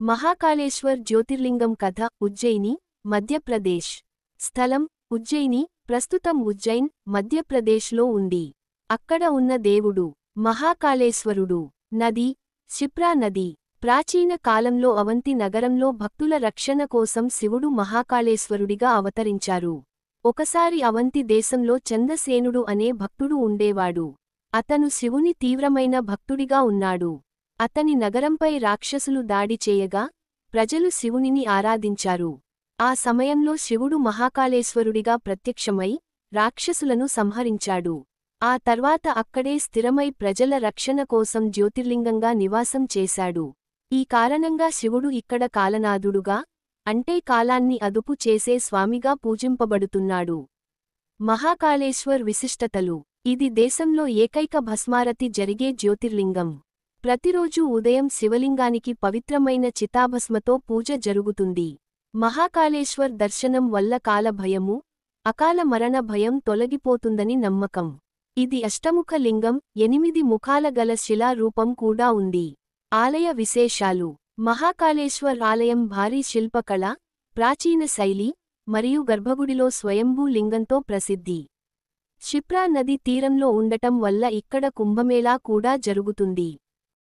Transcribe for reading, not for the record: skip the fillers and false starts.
మహాకాళేశ్వర్ జ్యోతిర్లింగం కథ ఉజ్జయిని, మధ్యప్రదేశ్. స్థలం ఉజ్జయిని, ప్రస్తుతం ఉజ్జైన్, మధ్యప్రదేశ్లో ఉంది. అక్కడ ఉన్న దేవుడు మహాకాళేశ్వరుడు. నది క్షిప్రా నది. ప్రాచీన కాలంలో అవంతి నగరంలో భక్తుల రక్షణ కోసం శివుడు మహాకాళేశ్వరుడిగా అవతరించారు. ఒకసారి అవంతి దేశంలో చందసేనుడు అనే భక్తుడు ఉండేవాడు. అతను శివుని తీవ్రమైన భక్తుడిగా ఉన్నాడు. అతని నగరంపై రాక్షసులు దాడి చేయగా ప్రజలు శివునిని ఆరాధించారు. ఆ సమయంలో శివుడు మహాకాళేశ్వరుడిగా ప్రత్యక్షమై రాక్షసులను సంహరించాడు. ఆ తర్వాత అక్కడే స్థిరమై ప్రజల రక్షణ కోసం జ్యోతిర్లింగంగా నివాసం చేశాడు. ఈ కారణంగా శివుడు ఇక్కడ కాలనాథుడుగా, అంటే కాలాన్ని అదుపు చేసే స్వామిగా పూజింపబడుతున్నాడు. మహాకాళేశ్వర్ విశిష్టతలు. ఇది దేశంలో ఏకైక భస్మారతి జరిగే జ్యోతిర్లింగం. ప్రతిరోజూ ఉదయం శివలింగానికి పవిత్రమైన చితాభస్మతో పూజ జరుగుతుంది. మహాకాళేశ్వర్ దర్శనం వల్ల కాలభయము, అకాల మరణ భయం తొలగిపోతుందని నమ్మకం. ఇది అష్టముఖ లింగం, 8 ముఖాల గల శిలా రూపం కూడా ఉంది. ఆలయ విశేషాలు. మహాకాళేశ్వర్ ఆలయం భారీ శిల్పకళ, ప్రాచీన శైలి, మరియు గర్భగుడిలో స్వయంభూ లింగంతో ప్రసిద్ధి. క్షిప్రా నది తీరంలో ఉండటం వల్ల ఇక్కడ కుంభమేళా కూడా జరుగుతుంది.